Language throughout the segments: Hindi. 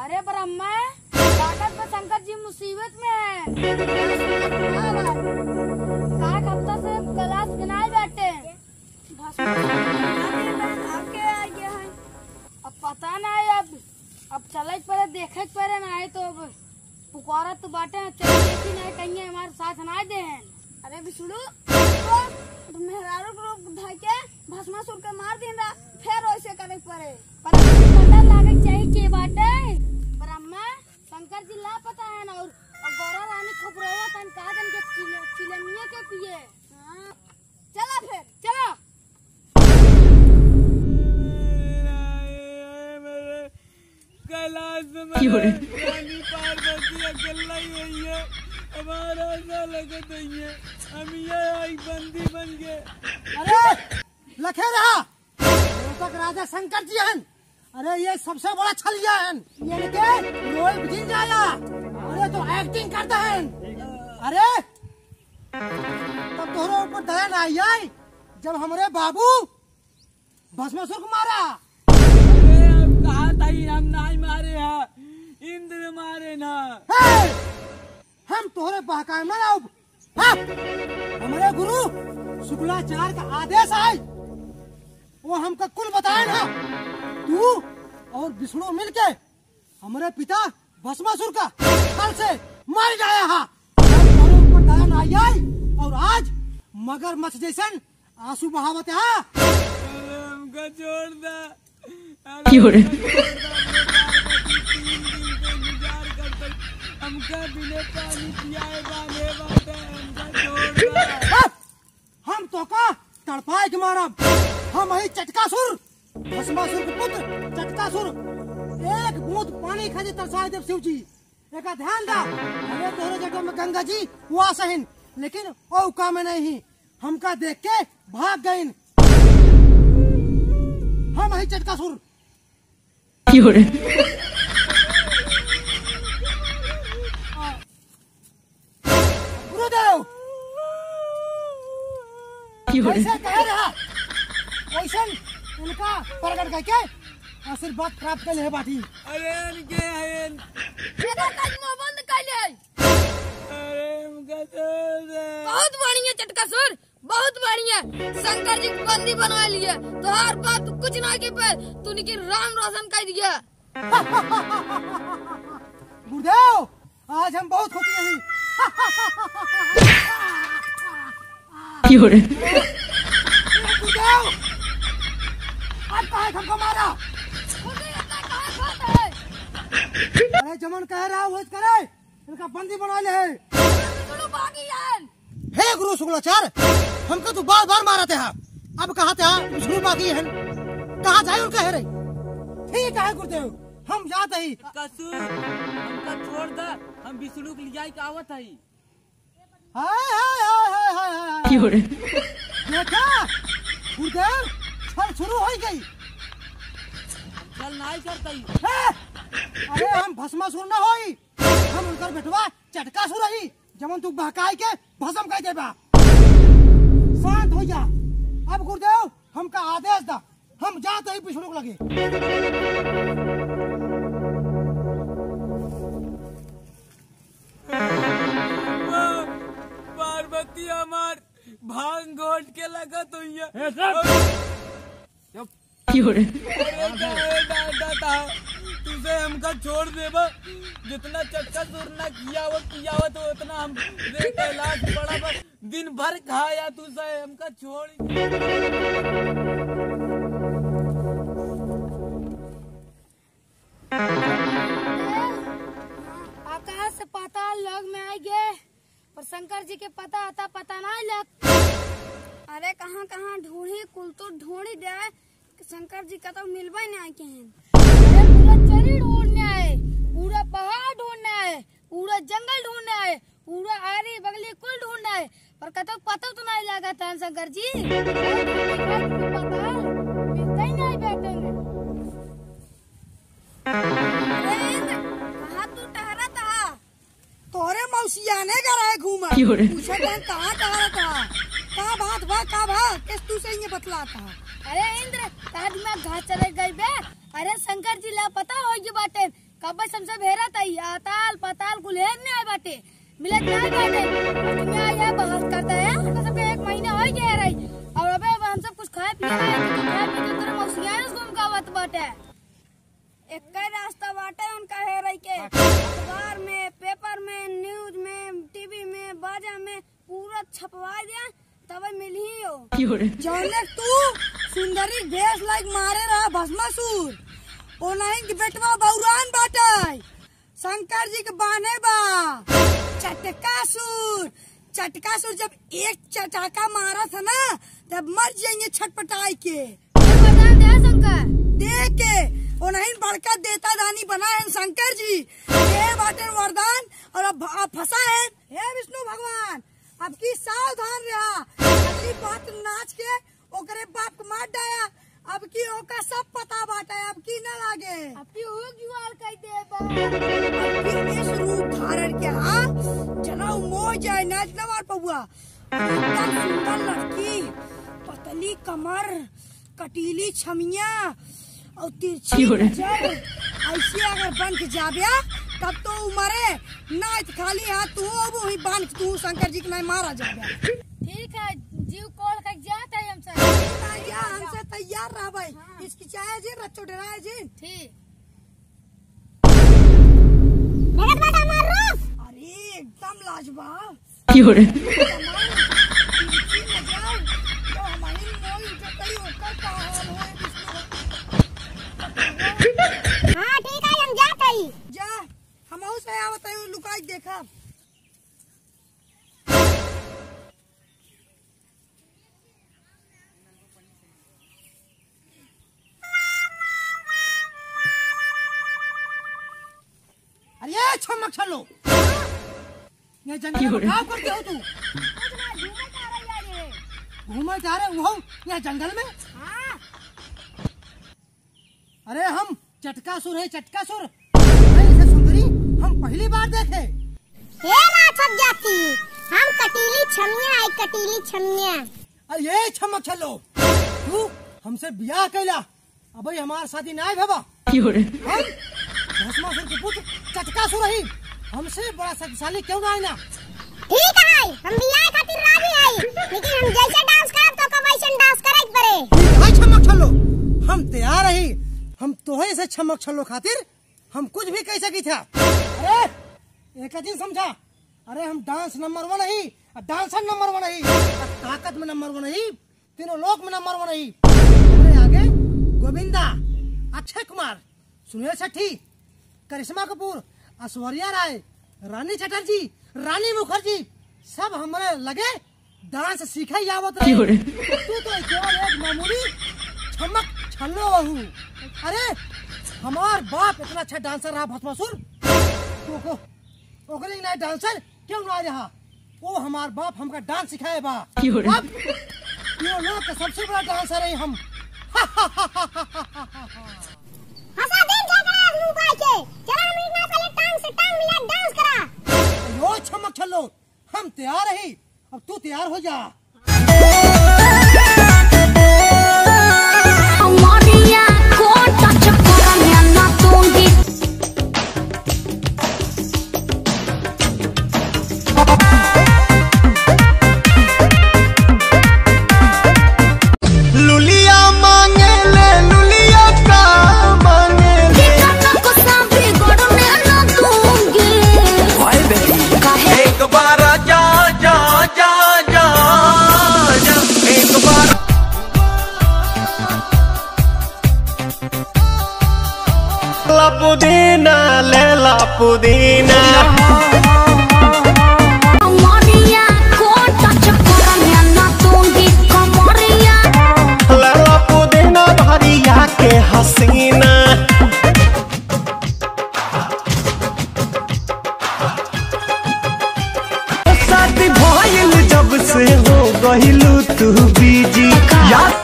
अरे ब्रह्मा, ताकत में शंकर जी मुसीबत में है। एक हफ्ता से क्लास गिनाए बैठे आके आ गया है। अब पता नहीं, अब चले पड़े देखे पड़े ना है तो अब पुकारा तो बाटे चले देखी नहीं कहीं हमारे साथ ना दे हैं। अरे विष्णु तो मेहरारू को धके भस्मासुर के मार देना, फिर वैसे करे पड़े। पता लागे चाहिए के बाटे ब्रह्मा, शंकर जी ला पता है ना, और गौरा रानी खबरोवा तन कादन के चिलमिया के पिए। चला फिर चला। कैलाश में रानी पार्वती अकेला ही हुई है, हमारा ऐसा लगत है हम ये आई बंदी बन गए। अरे लखे रहा तक राजा शंकर जी हैं। अरे ये सबसे बड़ा छलिया है, ये के रोल बिजिन जाया। अरे तो एक्टिंग करता है। अरे तब तोहरे ऊपर दया ना आई जब हमारे बाबू भस्मासुर को मारा। अरे हम कहा था हम नहीं मारे हैं, इंद्र मारे ना। हम तोहरे बहकाए ना अब। हमारे गुरु शुक्लाचार्य का आदेश है, वो हमका कुल बताए ना। तू और विष्णु मिलके हमारे पिता भस्मासुर का कल से मार जाया है। तोहरे ऊपर दया ना आई और आज मगरमच्छ जैसन आंसू बहावत है। हमका छोड़ दे। हमका बिना पानी पियाए बांधे बाटे, हमका छोड़ दे। हम तो का तड़पाए के मारब। हम ही चटकासुर, भस्मासुर के पुत्र चटकासुर। एक बूंद पानी खाते तरसाए देव शिव जी। एक ध्यान दा, अरे तोहरे जगह में गंगा जी हुआ सहिन, लेकिन औका में नहीं। हमका देख के भाग गए। हम ही चटकासुर। गुरुदेव कैसे कह रहा वैसे उनका प्रकट करके आशीर्वाद प्राप्त कर ले बाटी। अरे इनके हैं बंद कर ले। अरे हमका छोड़ दे। बहुत बढ़िया चटकासुर, बहुत बढ़िया। शंकर जी को बंदी बना लिया तो हर बात कुछ ना के पर तूने की राम रोशन कर दिया। गुरुदेव आज हम बहुत खुश हैं। गुरुदेव आज कहा हमको मारा। अरे जमन कह रहा वो करे, इनका बंदी बना ले। हे गुरु शुक्लाचार्य, हमको तो बार बार मारा था। अब कहा था विष्णु बाकी है, कहा जाए उनका है। ठीक है गुरुदेव, हम जाते ही। कसूर हमका छोड़ दे, हम विष्णु के लिए आवत है। हाय हाय हाय हाय हाय हाय। देखा गुरुदेव छल शुरू हो गई। चल नहीं करता। अरे हम भस्मासुर न होई, हम उनकर बेटवा चटकासुर ही। जमन तू बहकाई के भस्म कर देबा। शांत हो जा। अब गुरुदेव हमका आदेश दा, हम जाते ही विष्णु को लगे। पार्वती हमार भांग घोट के लगा तो तुझे हमका छोड़ देबा। जितना चटकासुर ना किया वो किया हो तो उतना हम कैलाश बड़ा दिन भर खाया। तुझे हमका छोड़। आकाश से पता लग में आ गए, पर शंकर जी के पता नहीं लग। अरे कहाँ कहाँ ढूंढी, कुल तो ढूंढी दे, शंकर जी का तो मिलवा नहीं आके हैं। अरे पूरा चरी ढूंढने आए, पूरा पहाड़ ढूंढने आए, पूरा जंगल ढूंढने आए, पूरा आरी बगली कुल ढूंढने आए, पर कतो पता तो नहीं लगा था शंकर जी। पता मिलता ही नहीं बैठे। कहाँ तू ठहरा था? तोरे मौसियाने का रहे घूमा। पूछा कहाँ ठहरा था? का बात बा, का बा किस तू से ये बतला था? अरे इंद्र ताज में घास चले गई बे। अरे शंकर जी ला पता हो गई बाटे कब हमसे भेरा तई अताल पताल गुलेर नहीं आए बाटे मिले नहीं बाटे तुम्हें आया बहुत करता है तो सबके 1 महीना हो गया रही और अबे हम सब कुछ खाए पिए तो खाए पी के तेरे मौसिया उसको उनका बात बाटे एक रास्ता बाटे उनका है रही के अखबार में पेपर में न्यूज में टीवी में बाजा में पूरा छपवा दिया तब मिल ही हो जौने तू सुंदरी भेष लाइक मारे रहा भस्मासुर ओनाइन के बेटवा बौरान बाटे शंकर जी के बाने बा चटकासुर जब एक चटाका मारा था ना तब मर जाएंगे छटपटाई के वरदान दे शंकर दे के ओनाइन बड़का देता दानी बना है शंकर जी ये बाटे वरदान और अब फंसा है हे विष्णु भगवान अब की सावधान रहा अगली बात नाच के ओकरे बाप को मार डाया अब की ओका सब पता बाटा है अब की न लागे अब की हो जुआल कह दे इस रूप धारण के हां चलो मोह जाए नाच न मार पौआ एकदम सुंदर लड़की पतली कमर कटीली छमिया और तिरछी नजर ऐसे अगर बन के जाबे तब तो उमरे नाच खाली हाथ तू अब वही बांध तू शंकर जी के नहीं मारा जाबे ठीक है जीव कोल का जाता है हमसे तैयार रह भाई इसकी चाहे जी रच्चो डराए जी ठीक अरे एकदम लाजवाब हाँ ठीक है हम जाते ही जा हम से आवत है लुकाई देखा अरे छमक छलो ये जंगल में क्या करते हो तू घूमने जा रहे हो यहाँ जंगल में हाँ। अरे हम चटकासुर है चटकासुर ऐसे सुंदरी हम पहली बार देखे हे ना छप जाती हम कटीली छमिया अरे ये छमक छलो तू हमसे ब्याह कैला अब हमार शादी ना भवा हम भस्मासुर के पुत्र चटकासुर ही हमसे बड़ा शक्तिशाली क्यों ना आईना ठीक है हम बियाह खातिर राजी है लेकिन हम जैसे डांस करब तो वैसे डांस करे पड़े भाई छमक छलो हम तैयार रही हम तोहे से छमक छलो खातिर हम कुछ भी कह सकी था अरे एक दिन समझा अरे हम डांस नंबर 1 नहीं डांसर नंबर 1 नहीं ताकत में नंबर 1 नहीं तीनों लोक में नंबर 1 नहीं अरे आगे गोविंदा अक्षय कुमार सुनील शेट्टी करिश्मा कपूर ऐश्वर्या राय रानी चटर्जी रानी मुखर्जी सब हमारे लगे डांस सीखे आवत रहे तू तो केवल एक मामूली छमक छल्लो हूँ अरे हमार बाप इतना अच्छा डांसर रहा भस्मासुर तो ओकरे नहीं डांसर क्यों ना रहा वो हमार बाप हमका डांस सिखाए बा अब ये लोग का सबसे बड़ा डांसर है हम हंसा दिन झगड़ा मुंह पाए के चला हम इतना पहले टांग से टांग मिला डांस करा लो छमक छल्लो हम तैयार रही अब तू तैयार हो जा मारिया को टच करने ना दूंगी लुलिया मांगे ले लुलिया का मांगे ले को साबी गड़ने ना दूंगी एक बार जा जा जा जा जा एक बार ला पुदीना ले ला पुदीना मारिया को टच करने ना दूंगी कमरिया ले ला पुदीना भरिया के हसीना शादी भइल जब से हो गइलू तू बीजी याद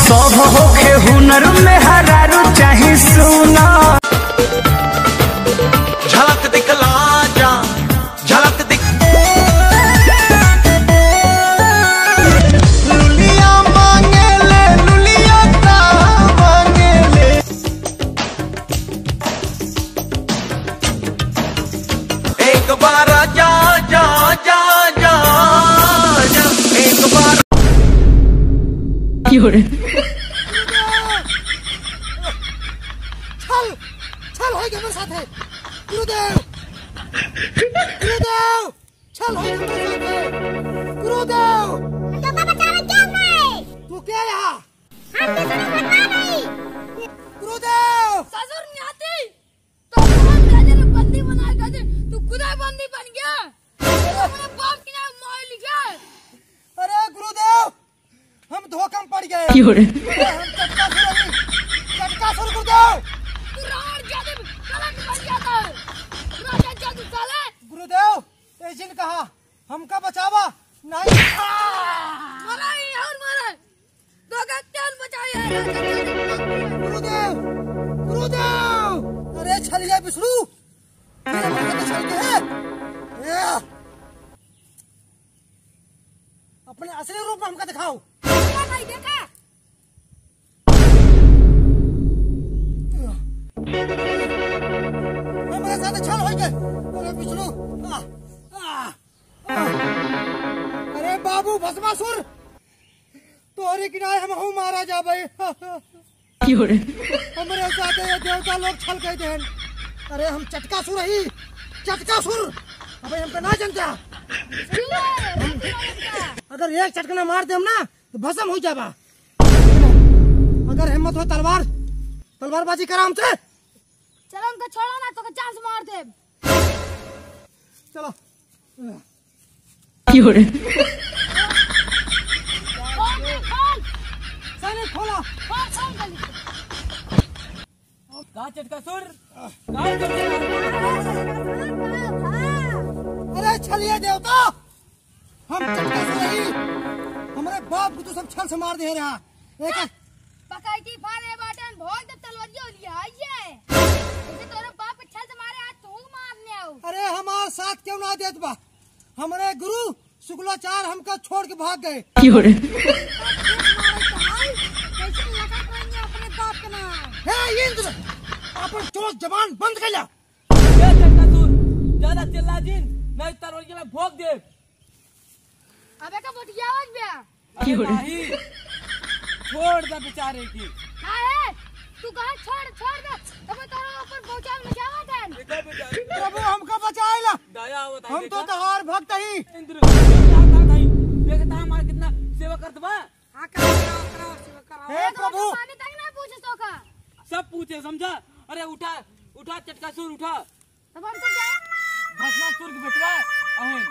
सब होखे हुनर में हरारू चाहे सुना झलक दिखला जा झलक दिख लुलिया मांगे एक बार जा जा जा जा जा एक बार चल चल हो गया मेरे साथ है गुरुदेव गुरुदेव चल हो गया मेरे साथ है गुरुदेव तो का बचाने क्या है? तू क्या यहाँ हम बिष्णु भगवान नहीं। गुरुदेव ससुर नहीं आती तो कौन राजा ने बंदी बनाया गया तू खुद ही बंदी बन गया अपने बाप की नाम मोह लिखा अरे गुरुदेव हम धोखा में पड़ गए हम चटका सुर गुरुदेव तू रावण जादू कलंक बन जाता है राजा जादू साले गुरुदेव ए जिन कहा हमका बचावा नहीं मरा ही और मरा तो का जान बचाया राजा जादू गुरुदेव गुरुदेव अरे छलिया विष्णु मेरे मन में छल के है ये। अपने असली रूप में हमका दिखाओ क्या भाई देखा मेरे साथ छल हो गए अरे विष्णु अरे बाबू भस्मासुर तोहरे किनारे हम हूँ मारा जा भाई हमारे साथ ये देवता लोग छल गए थे अरे हम चटका सुर ही चटका सुर अबे हमको ना जानता अगर एक चटकना मार दे हम ना तो भस्म हो जाबा अगर हिम्मत हो तलवारबाजी करा हमसे चलो उनको छोड़ो ना तो चांस मार दे चलो सैनिक खोला कहाँ चटकासुर कहाँ अरे छलिए देवता हम चटका से नहीं हमारे बाप को तो सब छल से मार दे रहा एक पकाई फाने बाटन भोग दे तलवारियों लिया ये इसे तोरे बाप पे छल से मारे आज तू मारने आओ अरे हमारे साथ क्यों ना देत बा हमारे गुरु शुक्लाचार्य हमका छोड़ के भाग गए हे इंद्र अपन चोट जबान बंद कर लिया चटकासुर ज्यादा चिल्ला जिन नहीं तलवार में भोग दे अबे का बोटिया आवाज बे अरे नहीं छोड़ दे बेचारे की हां है तू कहां छोड़ दे तब तोरे ऊपर पहुंचा में जावत है प्रभु हमका बचाएला दया आवत है हम तो तहार भक्त ही इंद्र देखता हमारा कितना सेवा करत बा हां करो हे प्रभु पानी तक ना पूछे तो का सब पूछे समझा अरे उठा उठा चटकासुर उठा तब हम से जाए भस्मासुर के बेटवा अहन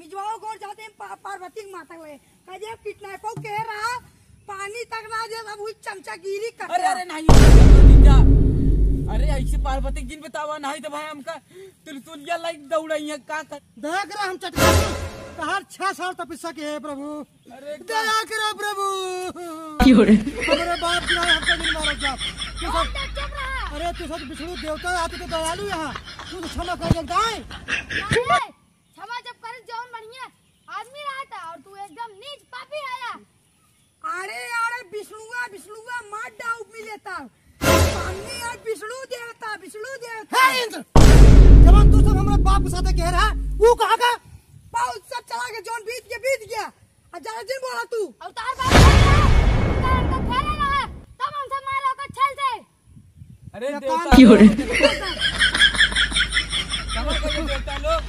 मिजवाओ गोर जाते हैं पार्वती की माता हुए कहे किडनैपो कह रहा पानी तक ना दे अब हुई चमचागिरी कर अरे अरे नहीं अरे ऐसे पार्वती जिन बतावा नहीं तो भाई हमका त्रिशूलिया लाइक दौड़ाई है का कर दया करा हम चटका तहार 6 साल तपस्या के है प्रभु अरे दया करो प्रभु हमारे बाप की नाम हमका दिन मारो जा चुप रहा अरे तू सब विष्णु देवता आते तो दयालु यहाँ तू तो क्षमा कर देता है क्षमा जब करे जौन बढ़िया आदमी रहा था और तू एकदम नीच पापी आया अरे अरे विष्णुआ मार डाउ मिलेता सामने यार विष्णु देवता हे इंद्र जवान तू सब हमारे बाप के साथ कह रहा वो कहाँ का बहुत सब चला के जौन बीत गया अब ज्यादा दिन बोला तू और तार बाप का खेला रहा तब हमसे मारा का छल से अरे कान- देवता समझ गए देवता लोग